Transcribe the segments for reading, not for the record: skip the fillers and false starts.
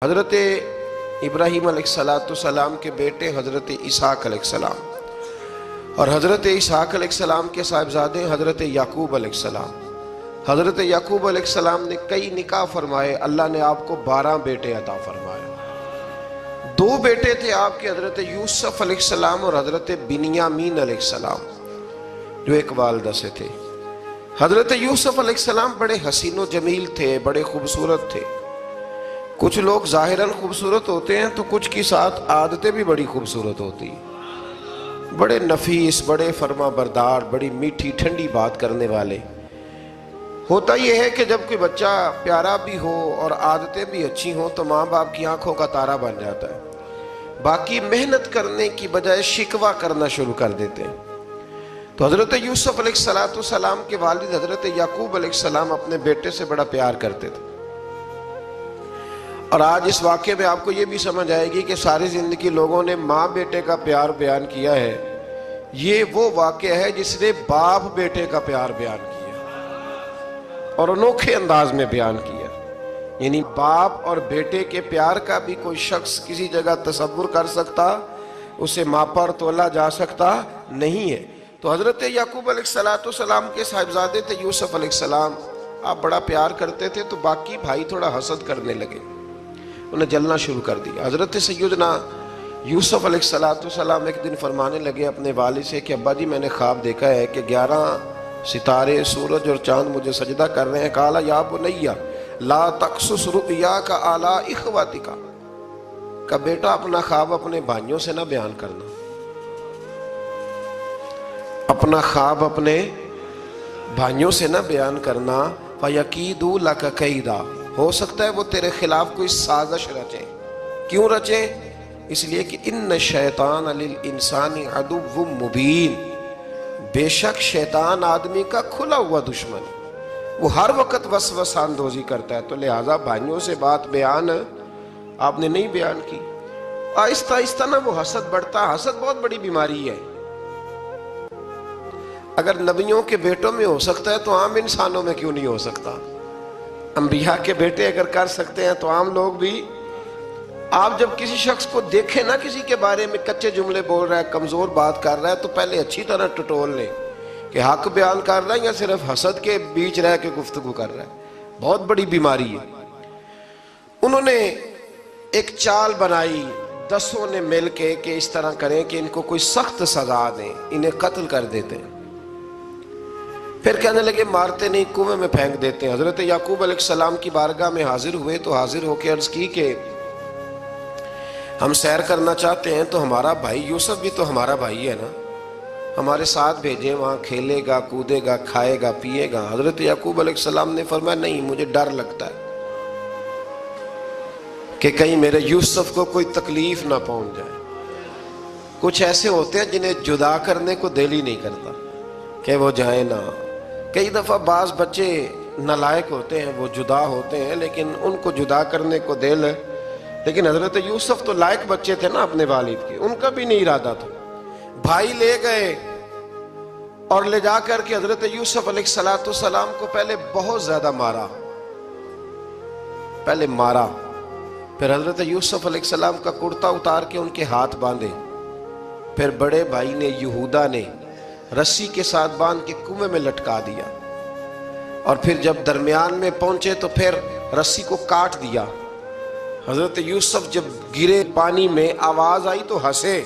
حضرت ابراہیم علیہ السلام کے بیٹے حضرت اسحاق علیہ السلام، اور حضرت اسحاق علیہ السلام کے صاحبزادے حضرت یعقوب علیہ السلام۔ حضرت یعقوب علیہ السلام نے کئی نکاح فرمائے، اللہ نے آپ کو 12 بیٹے عطا فرمائے۔ 2 بیٹے تھے آپ کے، حضرت یوسف علیہ السلام اور حضرت بنیامین علیہ السلام، جو ایک والدہ سے تھے۔ حضرت یوسف علیہ السلام بڑے حسین و جمیل تھے، بڑے خوبصورت تھے۔ کچھ لوگ ظاہراً خوبصورت ہوتے ہیں تو کچھ کی ساتھ عادتیں بھی بڑی خوبصورت ہوتی ہیں، بڑے نفیس، بڑے فرما بردار، بڑی میٹھی ٹھنڈی بات کرنے والے۔ ہوتا یہ ہے کہ جب کوئی بچہ پیارا بھی ہو اور عادتیں بھی اچھی ہوں تو ماں باپ کی آنکھوں کا تارا بن جاتا ہے، باقی محنت کرنے کی بجائے شکوہ کرنا شروع کر دیتے ہیں۔ تو حضرت یوسف علیہ السلام کے والد حضرت یعقوب علیہ السلام اپنے بیٹے سے بڑا پیار کرتے تھے۔ اور آج اس واقعے میں آپ کو یہ بھی سمجھ آئے گی کہ ساری زندگی لوگوں نے ماں بیٹے کا پیار بیان کیا ہے، یہ وہ واقعہ ہے جس نے باپ بیٹے کا پیار بیان کیا اور انوکھے انداز میں بیان کیا۔ یعنی باپ اور بیٹے کے پیار کا بھی کوئی شخص کسی جگہ تصور کر سکتا، اسے ماپا اور تولا جا سکتا نہیں ہے۔ تو حضرت یعقوب علیہ السلام کے صاحبزادے تھے یوسف علیہ السلام، آپ بڑا پیار کرتے تھے تو باقی بھائی تھوڑا حسد کرنے لگے، انہیں جلنا شروع کر دیا۔ حضرت سیدنا یوسف علیہ السلام ایک دن فرمانے لگے اپنے والد سے کہ ابا جی میں نے خواب دیکھا ہے کہ 11 ستارے، سورج اور چاند مجھے سجدہ کر رہے ہیں۔ قال یا بنی لا تقصص رؤیاک علی اخواتک، کہ بیٹا اپنا خواب اپنے بھائیوں سے نہ بیان کرنا، اپنا خواب اپنے بھائیوں سے نہ بیان کرنا۔ فَيَكِيدُوا لَكَ كَيْدًا، ہو سکتا ہے وہ تیرے خلاف کوئی سازش رچیں۔ کیوں رچیں؟ اس لیے کہ ان الشیطان للانسان عدو مبین، بے شک شیطان آدمی کا کھلا ہوا دشمن، وہ ہر وقت وسوسہ اندوزی کرتا ہے۔ تو لہٰذا بھائیوں سے بات بیان آپ نے نہیں بیان کی۔ آہستہ آہستہ نا وہ حسد بڑھتا، حسد بہت بڑی بیماری ہے۔ اگر نبیوں کے بیٹوں میں ہو سکتا ہے تو عام انسانوں میں کیوں نہیں ہو سکتا؟ انبیاء کے بیٹے اگر کر سکتے ہیں تو عام لوگ بھی۔ آپ جب کسی شخص کو دیکھیں نا کسی کے بارے میں کچے جملے بول رہا ہے، کمزور بات کر رہا ہے، تو پہلے اچھی طرح ٹٹول لیں کہ حق بیان کر رہا ہے یا صرف حسد کے بیچ رہ کے گفتگو کر رہا ہے۔ بہت بڑی بیماری ہے۔ انہوں نے ایک چال بنائی 10 نے مل کے کہ اس طرح کریں کہ ان کو کوئی سخت سزا دیں، انہیں قتل کر دیتے ہیں۔ پھر کہنے لگے مارتے نہیں، کنویں میں پھینک دیتے ہیں۔ حضرت یعقوب علیہ السلام کی بارگاہ میں حاضر ہوئے تو حاضر ہو کے عرض کی کہ ہم سیر کرنا چاہتے ہیں تو ہمارا بھائی یوسف بھی تو ہمارا بھائی ہے نا، ہمارے ساتھ بھیجیں، وہاں کھیلے گا، کودے گا، کھائے گا، پیے گا۔ حضرت یعقوب علیہ السلام نے فرمایا نہیں، مجھے ڈر لگتا ہے کہ کہیں میرے یوسف کو کوئی تکلیف نہ پہنچ جائے۔ کچھ ایسے ہوتے ہیں جنہیں جدا کرنے کو دل ہی نہیں کرتا کہ وہ جائیں نہ۔ کئی دفعہ بعض بچے نالائق ہوتے ہیں، وہ جدا ہوتے ہیں لیکن ان کو جدا کرنے کو دل، لیکن حضرت یوسف تو لائق بچے تھے نا اپنے والد کے، ان کا بھی نہیں ارادہ تھا۔ بھائی لے گئے اور لے جا کر کے حضرت یوسف علیہ السلام کو پہلے بہت زیادہ مارا، پھر حضرت یوسف علیہ السلام کا کرتا اتار کے ان کے ہاتھ باندھے، پھر بڑے بھائی نے یہودا نے رسی کے ساتھ باندھ کے کنویں میں لٹکا دیا، اور پھر جب درمیان میں پہنچے تو پھر رسی کو کاٹ دیا۔ حضرت یوسف جب گرے پانی میں آواز آئی تو ہنسے۔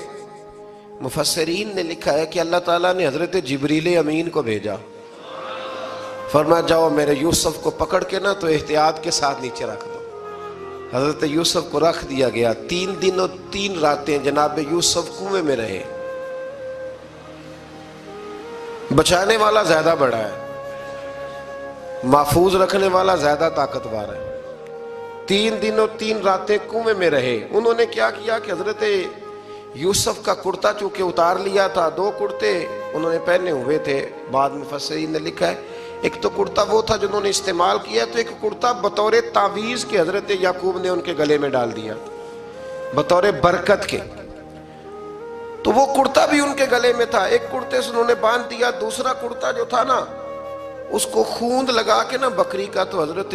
مفسرین نے لکھا ہے کہ اللہ تعالیٰ نے حضرت جبریل امین کو بھیجا، فرمایا جاؤ میرے یوسف کو پکڑ کے نا تو احتیاط کے ساتھ نیچے رکھ دو۔ حضرت یوسف کو رکھ دیا گیا۔ 3 دن اور 3 راتیں جناب یوسف کنویں میں رہے۔ بچانے والا زیادہ بڑا ہے، محفوظ رکھنے والا زیادہ طاقتور ہے۔ 3 دن اور 3 راتیں کنویں میں رہے۔ انہوں نے کیا کیا کہ حضرت یوسف کا کرتا چونکہ اتار لیا تھا، 2 کرتے انہوں نے پہنے ہوئے تھے، بعد مفسرین نے لکھا ہے ایک تو کرتا وہ تھا جنہوں نے استعمال کیا، تو ایک کرتا بطور تعویذ کے حضرت یعقوب نے ان کے گلے میں ڈال دیا بطور برکت کے، تو وہ کرتا بھی ان کے گلے میں تھا۔ ایک کرتے سے انہوں نے باندھ دیا، دوسرا کرتا جو تھا نا اس کو خوند لگا کے نا بکری کا، تو حضرت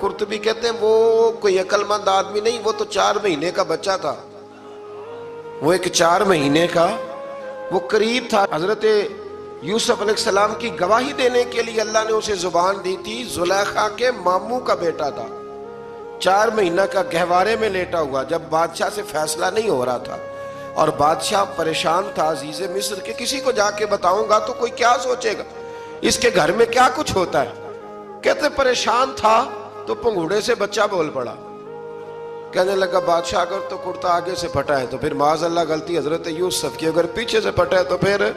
قرطبی کہتے ہیں وہ کوئی عقل مند آدمی نہیں، وہ تو 4 مہینے کا بچہ تھا، وہ ایک 4 مہینے کا وہ قریب تھا۔ حضرت یوسف علیہ السلام کی گواہی دینے کے لیے اللہ نے اسے زبان دی تھی، زلیخا کے ماموں کا بیٹا تھا، 4 مہینہ کا گہوارے میں لیٹا ہوا، جب بادشاہ سے فیصلہ نہیں ہو رہا تھا اور بادشاہ پریشان تھا عزیز مصر کے کسی کو جا کے بتاؤں گا تو کوئی کیا سوچے گا، اس کے گھر میں کیا کچھ ہوتا ہے۔ کہتے پریشان تھا تو پنگوڑے سے بچہ بول پڑا، کہنے لگا بادشاہ اگر تو کرتا آگے سے پھٹا ہے تو پھر معاذ اللہ غلطی حضرت یوسف کی، اگر پیچھے سے پھٹا ہے تو پھر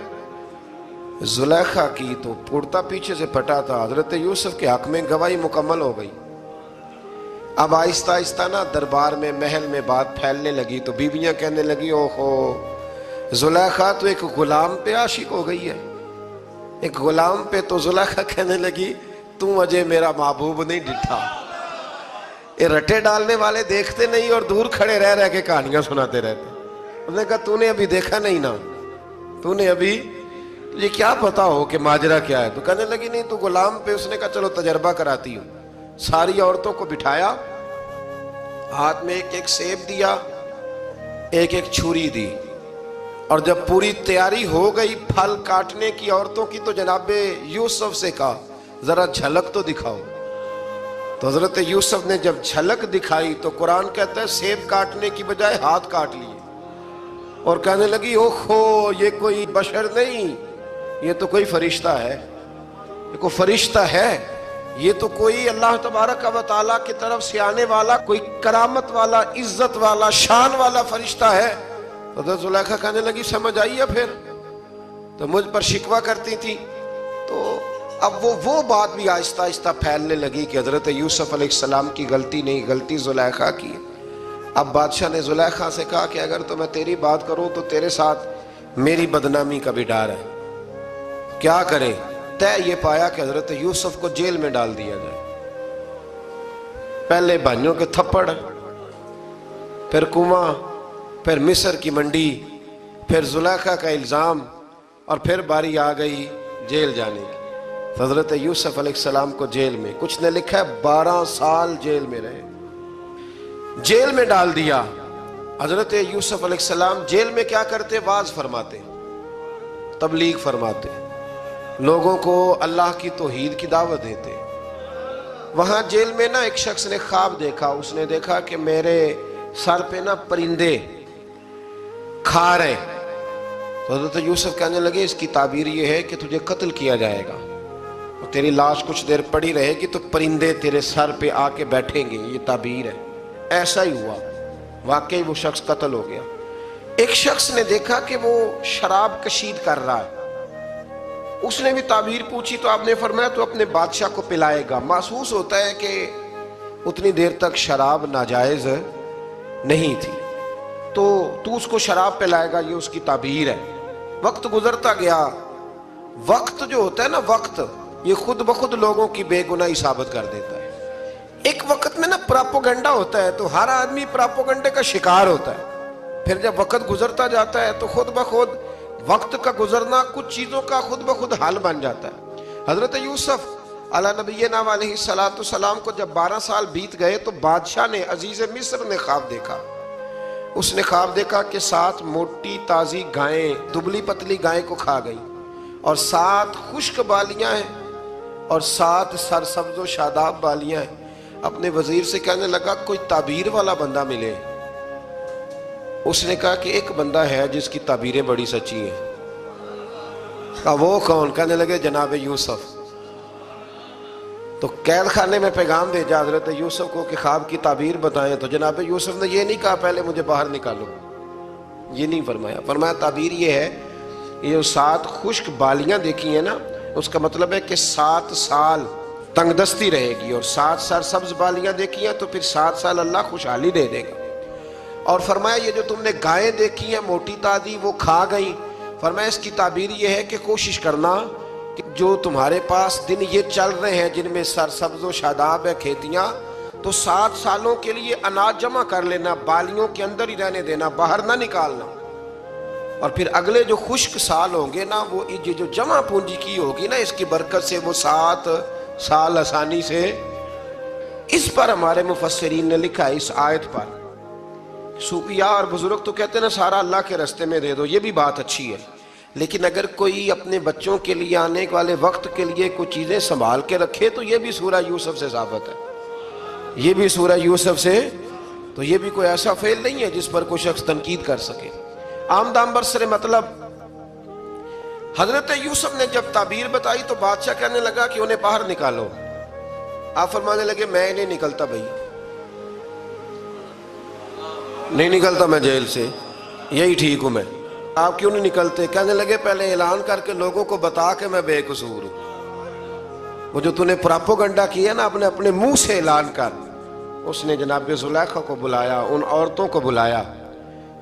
زلیخا کی، تو کرتا پیچھے سے پھٹا تھا۔ حضرت یوسف کے حق میں گواہی مکمل ہو گئی۔ اب آہستہ آہستہ نا دربار میں محل میں بات پھیلنے لگی، تو بیویاں کہنے لگی اوہو زلیخا تو ایک غلام پہ عاشق ہو گئی ہے، ایک غلام پہ۔ تو زلیخا کہنے لگی تم اجے میرا محبوب نہیں ڈٹھا۔ یہ رٹے ڈالنے والے دیکھتے نہیں اور دور کھڑے رہ رہ کے کہانیاں سناتے رہتے۔ انہوں نے کہا تو نے ابھی دیکھا نہیں نا، تو نے ابھی تجھے کیا پتا ہو کہ ماجرا کیا ہے؟ تو کہنے لگی نہیں تو غلام پہ۔ اس نے کہا چلو تجربہ کراتی ہوں۔ ساری عورتوں کو بٹھایا، ہاتھ میں ایک ایک سیب دیا، ایک ایک چھری دی، اور جب پوری تیاری ہو گئی پھل کاٹنے کی عورتوں کی تو جناب یوسف سے کہا ذرا جھلک تو دکھاؤ۔ تو حضرت یوسف نے جب جھلک دکھائی تو قرآن کہتا ہے سیب کاٹنے کی بجائے ہاتھ کاٹ لیے، اور کہنے لگی اوہو یہ کوئی بشر نہیں، یہ تو کوئی فرشتہ ہے، یہ کوئی فرشتہ ہے، یہ تو کوئی اللہ تبارک و تعالیٰ کی طرف سے آنے والا کوئی کرامت والا عزت والا شان والا فرشتہ ہے۔ حضرت زلیخا کہنے لگی سمجھ آئی ہے پھر تو مجھ پر شکوہ کرتی تھی۔ تو اب وہ بات بھی آہستہ آہستہ پھیلنے لگی کہ حضرت یوسف علیہ السلام کی غلطی نہیں، غلطی زلیخا کی۔ اب بادشاہ نے زلیخا سے کہا کہ اگر تو میں تیری بات کروں تو تیرے ساتھ میری بدنامی کا بھی ڈر ہے، کیا کریں؟ طے یہ پایا کہ حضرت یوسف کو جیل میں ڈال دیا جائے۔ پہلے بھائیوں کے تھپڑ، پھر کنواں، پھر مصر کی منڈی، پھر زلیخا کا الزام، اور پھر باری آ گئی جیل جانے کی۔ حضرت یوسف علیہ السلام کو جیل میں، کچھ نے لکھا ہے 12 سال جیل میں رہے، جیل میں ڈال دیا۔ حضرت یوسف علیہ السلام جیل میں کیا کرتے؟ واعظ فرماتے، تبلیغ فرماتے، لوگوں کو اللہ کی توحید کی دعوت دیتے۔ وہاں جیل میں نا ایک شخص نے خواب دیکھا، اس نے دیکھا کہ میرے سر پہ نا پرندے کھا رہے۔ تو حضرت یوسف کہنے لگے اس کی تعبیر یہ ہے کہ تجھے قتل کیا جائے گا اور تیری لاش کچھ دیر پڑی رہے گی تو پرندے تیرے سر پہ آ کے بیٹھیں گے، یہ تعبیر ہے۔ ایسا ہی ہوا، واقعی وہ شخص قتل ہو گیا۔ ایک شخص نے دیکھا کہ وہ شراب کشید کر رہا ہے، اس نے بھی تعبیر پوچھی تو آپ نے فرمایا تو اپنے بادشاہ کو پلائے گا۔ محسوس ہوتا ہے کہ اتنی دیر تک شراب ناجائز نہیں تھی، تو اس کو شراب پلائے گا، یہ اس کی تعبیر ہے۔ وقت گزرتا گیا، وقت جو ہوتا ہے نا، وقت یہ خود بخود لوگوں کی بے گناہی ثابت کر دیتا ہے۔ ایک وقت میں نا پراپوگنڈا ہوتا ہے تو ہر آدمی پراپوگنڈے کا شکار ہوتا ہے، پھر جب وقت گزرتا جاتا ہے تو خود بخود وقت کا گزرنا کچھ چیزوں کا خود بخود حل بن جاتا ہے۔ حضرت یوسف علی نبینا علیہ السلام کو جب 12 سال بیت گئے تو بادشاہ نے، عزیز مصر نے خواب دیکھا۔ اس نے خواب دیکھا کہ 7 موٹی تازی گائیں دبلی پتلی گائیں کو کھا گئی، اور 7 خشک بالیاں ہیں اور 7 سرسبز و شاداب بالیاں ہیں۔ اپنے وزیر سے کہنے لگا کوئی تعبیر والا بندہ ملے۔ اس نے کہا کہ ایک بندہ ہے جس کی تعبیریں بڑی سچی ہیں۔ کہا وہ کون؟ کہنے لگے جناب یوسف۔ تو قید خانے میں پیغام بھیجا حضرت یوسف کو کہ خواب کی تعبیر بتائیں، تو جناب یوسف نے یہ نہیں کہا پہلے مجھے باہر نکالو، یہ نہیں فرمایا۔ فرمایا تعبیر یہ ہے، یہ جو 7 خشک بالیاں دیکھی ہیں نا، اس کا مطلب ہے کہ 7 سال تنگ دستی رہے گی، اور 7 سرسبز بالیاں دیکھی ہیں تو پھر 7 سال اللہ خوشحالی دے دے گا۔ اور فرمایا یہ جو تم نے گائیں دیکھی ہیں موٹی تازی وہ کھا گئی، فرمایا اس کی تعبیر یہ ہے کہ کوشش کرنا کہ جو تمہارے پاس دن یہ چل رہے ہیں جن میں سرسبز و شاداب ہے کھیتیاں، تو 7 سالوں کے لیے اناج جمع کر لینا، بالیوں کے اندر ہی رہنے دینا، باہر نہ نکالنا۔ اور پھر اگلے جو خشک سال ہوں گے نا، وہ یہ جو جمع پونجی کی ہوگی نا، اس کی برکت سے وہ 7 سال آسانی سے. اس پر ہمارے مفسرین نے لکھا ہے، اس آیت پر. صوفیاء اور بزرگ تو کہتے ہیں نا سارا اللہ کے راستے میں دے دو، یہ بھی بات اچھی ہے، لیکن اگر کوئی اپنے بچوں کے لیے آنے والے وقت کے لیے کچھ چیزیں سنبھال کے رکھے تو یہ بھی سورہ یوسف سے ثابت ہے. یہ بھی سورہ یوسف سے، تو یہ بھی کوئی ایسا فعل نہیں ہے جس پر کوئی شخص تنقید کر سکے. آمدام برسر مطلب حضرت یوسف نے جب تعبیر بتائی تو بادشاہ کہنے لگا کہ انہیں باہر نکالو. آپ فرمانے لگے میں نہیں نکلتا بھائی، نہیں نکلتا میں جیل سے، یہی ٹھیک ہوں میں. آپ کیوں نہیں نکلتے؟ کہنے لگے پہلے اعلان کر کے لوگوں کو بتا کہ میں بے قصور ہوں. وہ جو نے پراپوگنڈا کیا نا اپنے منہ سے اعلان کر. اس نے جناب زلیخا کو بلایا، ان عورتوں کو بلایا،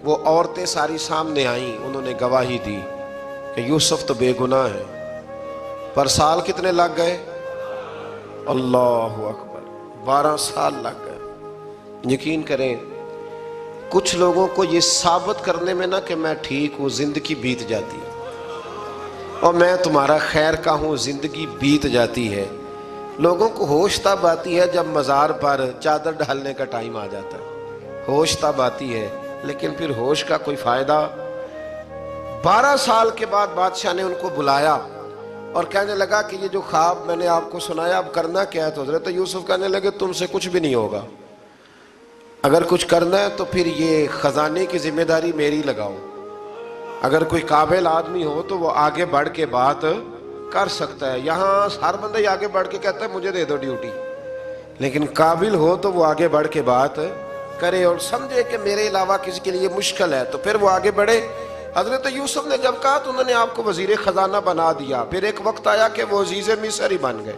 وہ عورتیں ساری سامنے آئیں، انہوں نے گواہی دی کہ یوسف تو بے گناہ ہے. پر سال کتنے لگ گئے؟ اللہ اکبر، 12 سال لگ گئے. یقین کریں کچھ لوگوں کو یہ ثابت کرنے میں نا کہ میں ٹھیک ہوں زندگی بیت جاتی ہے، اور میں تمہارا خیر کا ہوں زندگی بیت جاتی ہے. لوگوں کو ہوش تب آتی ہے جب مزار پر چادر ڈالنے کا ٹائم آ جاتا ہے، ہوش تب آتی ہے، لیکن پھر ہوش کا کوئی فائدہ. 12 سال کے بعد بادشاہ نے ان کو بلایا اور کہنے لگا کہ یہ جو خواب میں نے آپ کو سنایا اب کرنا کیا ہے؟ تو حضرت یوسف کہنے لگے تم سے کچھ بھی نہیں ہوگا، اگر کچھ کرنا ہے تو پھر یہ خزانے کی ذمہ داری میری لگاؤ. اگر کوئی قابل آدمی ہو تو وہ آگے بڑھ کے بات کر سکتا ہے. یہاں ہر بندہ ہی آگے بڑھ کے کہتا ہے مجھے دے دو ڈیوٹی، لیکن قابل ہو تو وہ آگے بڑھ کے بات کرے اور سمجھے کہ میرے علاوہ کسی کے لیے مشکل ہے تو پھر وہ آگے بڑھے. حضرت یوسف نے جب کہا تو انہوں نے آپ کو وزیر خزانہ بنا دیا. پھر ایک وقت آیا کہ وہ عزیز مصر ہی بن گئے.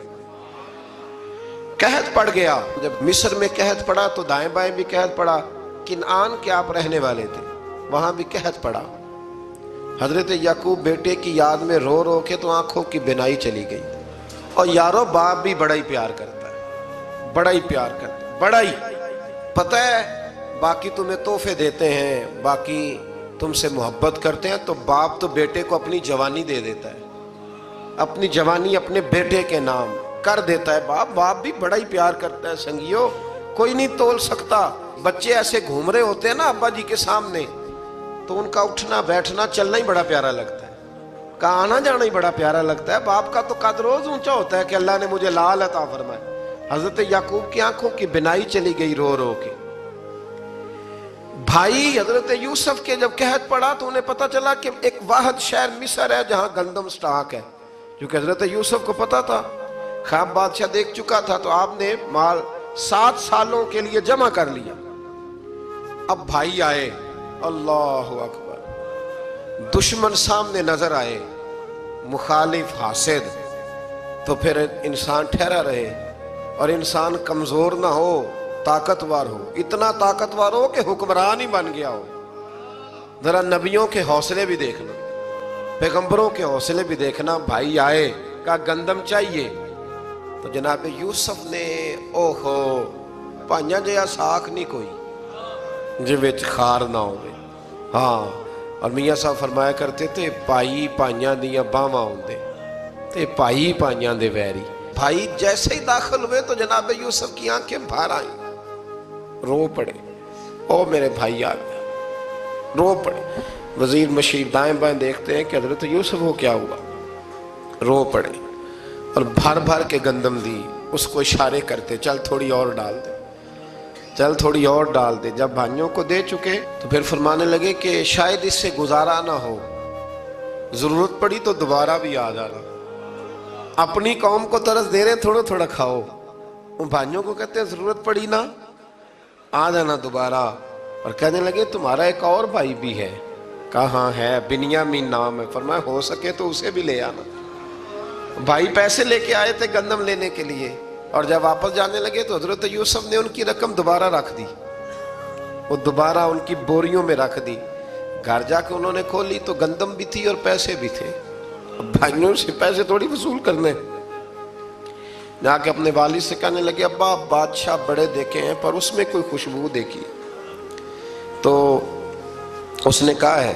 قحط پڑ گیا، جب مصر میں قحط پڑا تو دائیں بائیں بھی قحط پڑا. کنعان کے آپ رہنے والے تھے، وہاں بھی قحط پڑا. حضرت یعقوب بیٹے کی یاد میں رو رو کے تو آنکھوں کی بینائی چلی گئی. اور یارو باپ بھی بڑا ہی پیار کرتا ہے، بڑا ہی پیار کرتا ہے، بڑا ہی. پتہ ہے باقی تمہیں تحفے دیتے ہیں، باقی تم سے محبت کرتے ہیں، تو باپ تو بیٹے کو اپنی جوانی دے دیتا ہے، اپنی جوانی اپنے بیٹے کے نام کر دیتا ہے. باپ بھی بڑا ہی پیار کرتا ہے. سنگیو کوئی نہیں تول سکتا. بچے ایسے گھوم رہے ہوتے ہیں نا ابا جی کے سامنے، تو ان کا اٹھنا بیٹھنا چلنا ہی بڑا پیارا لگتا ہے، کا آنا جانا ہی بڑا پیارا لگتا ہے. باپ کا تو قد روز اونچا ہوتا ہے کہ اللہ نے مجھے لال عطا فرمایا. حضرت یعقوب کی آنکھوں کی بینائی چلی گئی رو رو کے. بھائی حضرت یوسف کے جب قحط پڑا تو انہیں پتا چلا کہ ایک واحد شہر مصر ہے جہاں گندم سٹاک ہے، کیونکہ حضرت یوسف کو پتا تھا، خواب بادشاہ دیکھ چکا تھا. تو آپ نے مال 7 سالوں کے لیے جمع کر لیا. اب بھائی آئے، اللہ اکبر، دشمن سامنے نظر آئے، مخالف حاسد، تو پھر انسان ٹھہرا رہے اور انسان کمزور نہ ہو، طاقتور ہو. اتنا طاقتور ہو کہ حکمران ہی بن گیا ہو. ذرا نبیوں کے حوصلے بھی دیکھنا، پیغمبروں کے حوصلے بھی دیکھنا. بھائی آئے، کہا گندم چاہیے. تو جناب یوسف نے اوہو پائیاں جیا ساکھ نہیں کوئی جی وچ خار نہ ہوئے. ہاں، اور میاں صاحب فرمایا کرتے تھے پائی پائیاں دیاں باواں ہوندے تے پائی پائیاں دے ویری. بھائی جیسے ہی داخل ہوئے تو جناب یوسف کی آنکھیں بھار آئیں، رو پڑے. او میرے بھائی آ گیا، رو پڑے. وزیر مشیر دائیں بائیں دیکھتے ہیں کہ حضرت یوسف کو کیا ہوا، رو پڑے اور بھر بھر کے گندم دی. اس کو اشارے کرتے چل تھوڑی اور ڈال دے، چل تھوڑی اور ڈال دے. جب بھائیوں کو دے چکے تو پھر فرمانے لگے کہ شاید اس سے گزارا نہ ہو، ضرورت پڑی تو دوبارہ بھی آ جانا. اپنی قوم کو ترس دے رہے تھوڑا تھوڑا کھاؤ، ان بھائیوں کو کہتے ہیں ضرورت پڑی نا آ جانا دوبارہ. اور کہنے لگے تمہارا ایک اور بھائی بھی ہے. کہاں ہے؟ بنیامین نام ہے. فرمایا ہو سکے تو اسے بھی لے آنا. بھائی پیسے لے کے آئے تھے گندم لینے کے لیے، اور جب واپس جانے لگے تو حضرت یوسف نے ان کی رقم دوبارہ رکھ دی، وہ دوبارہ ان کی بوریوں میں رکھ دی. گھر جا کے انہوں نے کھولی تو گندم بھی تھی اور پیسے بھی تھے. بھائیوں سے پیسے تھوڑی وصول کرنے. جا کے اپنے والد سے کہنے لگے ابا بادشاہ بڑے دیکھے ہیں پر اس میں کوئی خوشبو دیکھی. تو اس نے کہا ہے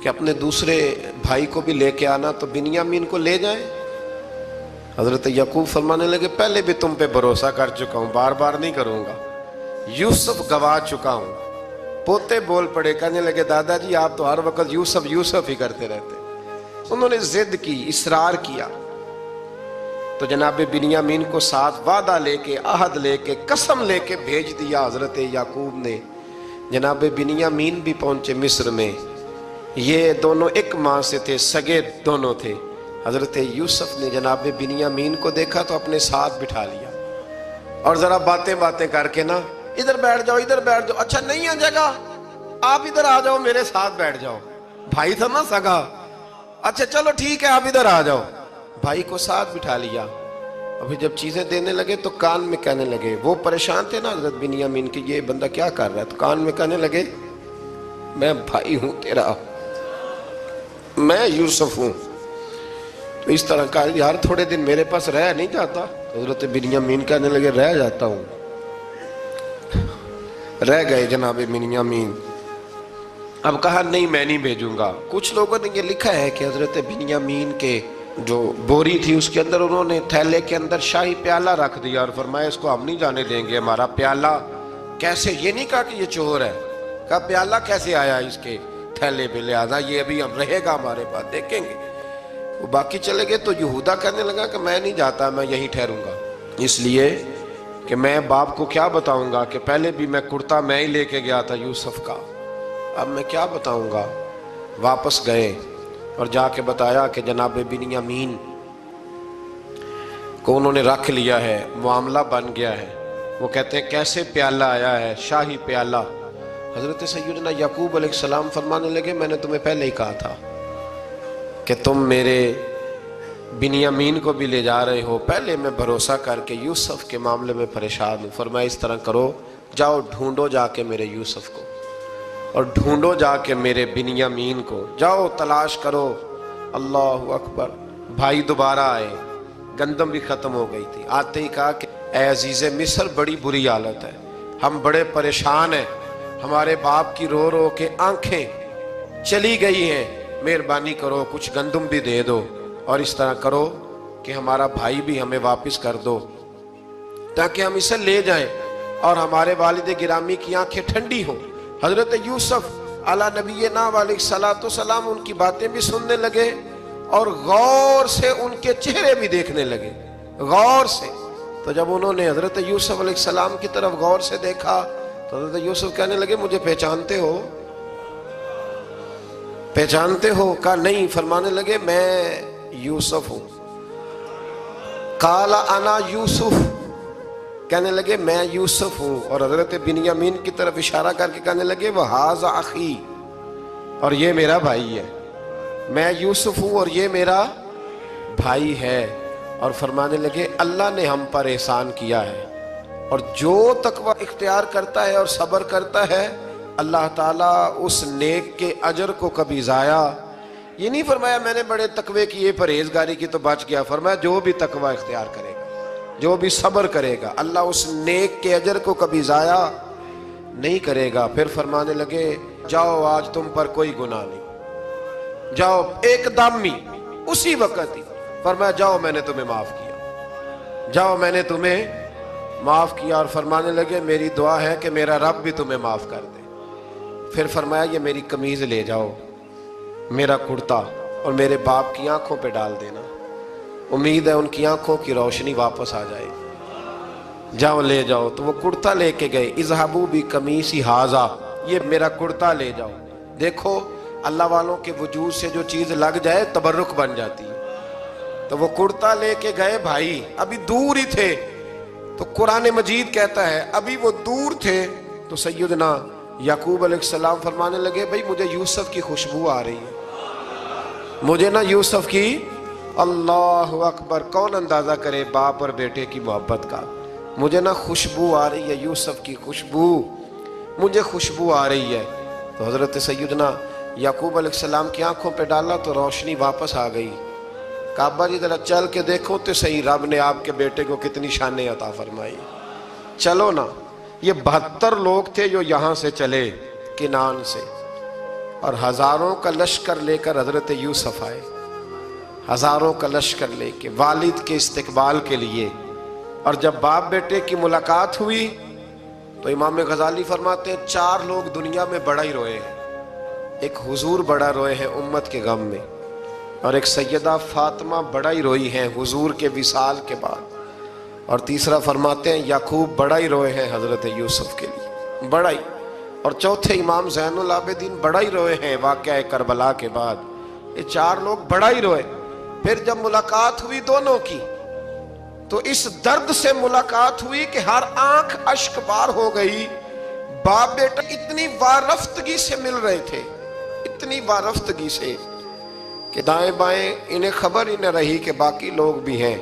کہ اپنے دوسرے بھائی کو بھی لے کے آنا، تو بنیامین کو لے جائیں؟ حضرت یعقوب فرمانے لگے پہلے بھی تم پہ بھروسہ کر چکا ہوں، بار بار نہیں کروں گا، یوسف گوا چکا ہوں۔ پوتے بول پڑے، کہنے لگے دادا جی آپ تو ہر وقت یوسف یوسف ہی کرتے رہتے۔ انہوں نے ضد کی، اصرار کیا، تو جناب بنیامین کو ساتھ وعدہ لے کے، عہد لے کے، قسم لے کے بھیج دیا حضرت یعقوب نے۔ جناب بنیامین بھی پہنچے مصر میں، یہ دونوں ایک ماں سے تھے، سگے دونوں تھے۔ حضرت یوسف نے جناب بنیامین کو دیکھا تو اپنے ساتھ بٹھا لیا، اور ذرا باتیں کر کے نا، ادھر بیٹھ جاؤ، ادھر بیٹھ جاؤ، اچھا نہیں ہے جگہ، آپ ادھر آ جاؤ، میرے ساتھ بیٹھ جاؤ۔ بھائی تھا نا سگا، اچھا چلو ٹھیک ہے آپ ادھر آ جاؤ۔ بھائی کو ساتھ بٹھا لیا۔ ابھی جب چیزیں دینے لگے تو کان میں کہنے لگے، وہ پریشان تھے نا حضرت بنیامین کہ یہ بندہ کیا کر رہا ہے، تو کان میں کہنے لگے میں بھائی ہوں تیرا، میں یوسف ہوں۔ تو اس طرح کہا یار تھوڑے دن میرے پاس رہ نہیں جاتا؟ حضرت بنیامین کہنے لگے رہ جاتا ہوں۔ رہ گئے جناب بنیامین۔ اب کہا نہیں میں نہیں بھیجوں گا۔ کچھ لوگوں نے یہ لکھا ہے کہ حضرت بنیامین کے جو بوری تھی اس کے اندر انہوں نے تھیلے کے اندر شاہی پیالہ رکھ دیا اور فرمایا اس کو ہم نہیں جانے دیں گے، ہمارا پیالہ کیسے، یہ نہیں کہا کہ یہ چور ہے، کہا پیالہ کیسے آیا اس کے تھیلے پہ، لہذا یہ ابھی ہم رہے گا ہمارے پاس، دیکھیں گے۔ وہ باقی چلے گئے تو یہودا کہنے لگا کہ میں نہیں جاتا، میں یہیں ٹھہروں گا، اس لیے کہ میں باپ کو کیا بتاؤں گا کہ پہلے بھی میں کرتا میں ہی لے کے گیا تھا یوسف کا، اب میں کیا بتاؤں گا۔ واپس گئے اور جا کے بتایا کہ جناب بنیامین کو انہوں نے رکھ لیا ہے، معاملہ بن گیا ہے۔ وہ کہتے ہیں کیسے پیالہ آیا ہے، شاہی پیالہ۔ حضرت سیدنا یعقوب علیہ السلام فرمانے لگے میں نے تمہیں پہلے ہی کہا تھا کہ تم میرے بنیامین کو بھی لے جا رہے ہو، پہلے میں بھروسہ کر کے یوسف کے معاملے میں پریشان ہوں۔ فرمایا اس طرح کرو، جاؤ ڈھونڈو جا کے میرے یوسف کو، اور ڈھونڈو جا کے میرے بنیامین کو، جاؤ تلاش کرو۔ اللہ اکبر۔ بھائی دوبارہ آئے، گندم بھی ختم ہو گئی تھی، آتے ہی کہا کہ اے عزیز مصر بڑی بری حالت ہے، ہم بڑے پریشان ہیں، ہمارے باپ کی رو رو کے آنکھیں چلی گئی ہیں، مہربانی کرو کچھ گندم بھی دے دو، اور اس طرح کرو کہ ہمارا بھائی بھی ہمیں واپس کر دو تاکہ ہم اسے لے جائیں اور ہمارے والد گرامی کی آنکھیں ٹھنڈی ہوں۔ حضرت یوسف علیٰ نبینا علیہ السلام ان کی باتیں بھی سننے لگے اور غور سے ان کے چہرے بھی دیکھنے لگے، غور سے۔ تو جب انہوں نے حضرت یوسف علیہ السلام کی طرف غور سے دیکھا تو حضرت یوسف کہنے لگے مجھے پہچانتے ہو، پہچانتے ہو؟ کہا نہیں۔ فرمانے لگے میں یوسف ہوں۔ قال انا یوسف، کہنے لگے میں یوسف ہوں، اور حضرت بنیامین کی طرف اشارہ کر کے کہنے لگے وَهَذَا أَخِي، اور یہ میرا بھائی ہے، میں یوسف ہوں اور یہ میرا بھائی ہے۔ اور فرمانے لگے اللہ نے ہم پر احسان کیا ہے، اور جو تقوی اختیار کرتا ہے اور صبر کرتا ہے اللہ تعالیٰ اس نیک کے اجر کو کبھی ضائع، یہ نہیں فرمایا میں نے بڑے تقوی کیے پرہیزگاری کی تو بچ گیا، فرمایا جو بھی تقوی اختیار کرے گا، جو بھی صبر کرے گا، اللہ اس نیک کے اجر کو کبھی ضائع نہیں کرے گا۔ پھر فرمانے لگے جاؤ آج تم پر کوئی گناہ نہیں، جاؤ ایک دم ہی اسی وقت ہی فرمایا جاؤ میں نے تمہیں معاف کیا، جاؤ میں نے تمہیں معاف کیا۔ اور فرمانے لگے میری دعا ہے کہ میرا رب بھی تمہیں معاف کر دے۔ پھر فرمایا یہ میری قمیض لے جاؤ، میرا کرتا، اور میرے باپ کی آنکھوں پہ ڈال دینا، امید ہے ان کی آنکھوں کی روشنی واپس آ جائے، جاؤ لے جاؤ۔ تو وہ کرتا لے کے گئے، اذهبوا بقمیصی ھذا، یہ میرا کرتا لے جاؤ۔ دیکھو اللہ والوں کے وجود سے جو چیز لگ جائے تبرک بن جاتی ہے۔ تو وہ کرتا لے کے گئے، بھائی ابھی دور ہی تھے، تو قرآن مجید کہتا ہے ابھی وہ دور تھے تو سیدنا یعقوب علیہ السلام فرمانے لگے بھئی مجھے یوسف کی خوشبو آ رہی ہے، مجھے نا یوسف کی، اللہ اکبر، کون اندازہ کرے باپ اور بیٹے کی محبت کا، مجھے نا خوشبو آ رہی ہے، یوسف کی خوشبو، مجھے خوشبو آ رہی ہے۔ تو حضرت سیدنا یعقوب علیہ السلام کی آنکھوں پہ ڈالا تو روشنی واپس آ گئی۔ کعبہ جی ذرا چل کے دیکھو تو صحیح رب نے آپ کے بیٹے کو کتنی شانیں عطا فرمائی۔ چلو نا، یہ 72 لوگ تھے جو یہاں سے چلے کنان سے، اور ہزاروں کا لشکر لے کر حضرت یوسف آئے، ہزاروں کا لشکر لے کے والد کے استقبال کے لیے۔ اور جب باپ بیٹے کی ملاقات ہوئی تو امام غزالی فرماتے ہیں 4 لوگ دنیا میں بڑا ہی روئے ہیں۔ ایک حضور بڑا روئے ہیں امت کے غم میں، اور ایک سیدہ فاطمہ بڑا ہی روئی ہیں حضور کے وصال کے بعد، اور تیسرا فرماتے ہیں یعقوب بڑا ہی روئے ہیں حضرت یوسف کے لیے، بڑا ہی، اور چوتھے امام زین العابدین بڑا ہی روئے ہیں واقعہ کربلا کے بعد۔ یہ 4 لوگ بڑا ہی روئے۔ پھر جب ملاقات ہوئی دونوں کی تو اس درد سے ملاقات ہوئی کہ ہر آنکھ اشک بار ہو گئی۔ باپ بیٹا اتنی وارفتگی سے مل رہے تھے، اتنی وارفتگی سے کہ دائیں بائیں انہیں خبر ہی نہ رہی کہ باقی لوگ بھی ہیں۔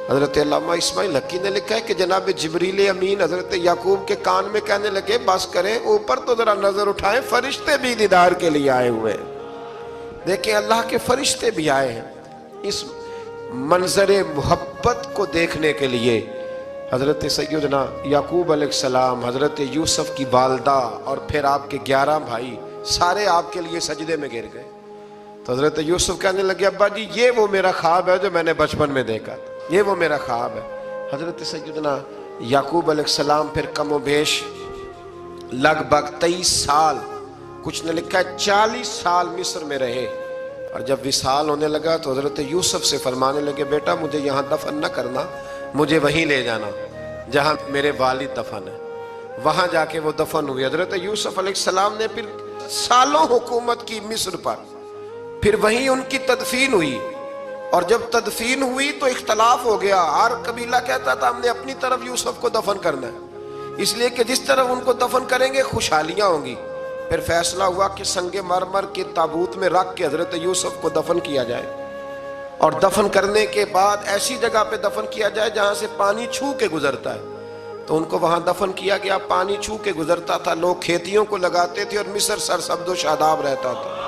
حضرت علامہ اسماعیل حقی نے لکھا ہے کہ جناب جبریل امین حضرت یعقوب کے کان میں کہنے لگے بس کریں، اوپر تو ذرا نظر اٹھائیں، فرشتے بھی دیدار کے لیے آئے ہوئے ہیں۔ دیکھیں اللہ کے فرشتے بھی آئے ہیں اس منظر محبت کو دیکھنے کے لیے۔ حضرت سیدنا یعقوب علیہ السلام، حضرت یوسف کی والدہ، اور پھر آپ کے 11 بھائی سارے آپ کے لیے سجدے میں گر گئے۔ تو حضرت یوسف کہنے لگے ابا جی یہ وہ میرا خواب ہے جو میں نے بچپن میں دیکھا تھا، یہ وہ میرا خواب ہے۔ حضرت سیدنا یعقوب علیہ السلام پھر کم و بیش لگ بھگ 23 سال، کچھ نے لکھا ہے 40 سال مصر میں رہے، اور جب وصال ہونے لگا تو حضرت یوسف سے فرمانے لگے بیٹا مجھے یہاں دفن نہ کرنا، مجھے وہیں لے جانا جہاں میرے والد دفن ہے۔ وہاں جا کے وہ دفن ہوئے۔ حضرت یوسف علیہ السلام نے پھر سالوں حکومت کی مصر پر، پھر وہیں ان کی تدفین ہوئی، اور جب تدفین ہوئی تو اختلاف ہو گیا۔ ہر قبیلہ کہتا تھا ہم نے اپنی طرف یوسف کو دفن کرنا ہے، اس لیے کہ جس طرف ان کو دفن کریں گے خوشحالیاں ہوں گی۔ پھر فیصلہ ہوا کہ سنگ مرمر کے تابوت میں رکھ کے حضرت یوسف کو دفن کیا جائے، اور دفن کرنے کے بعد ایسی جگہ پہ دفن کیا جائے جہاں سے پانی چھو کے گزرتا ہے۔ تو ان کو وہاں دفن کیا گیا، پانی چھو کے گزرتا تھا، لوگ کھیتیوں کو لگاتے تھے اور مصر سرسبز و شاداب رہتا تھا۔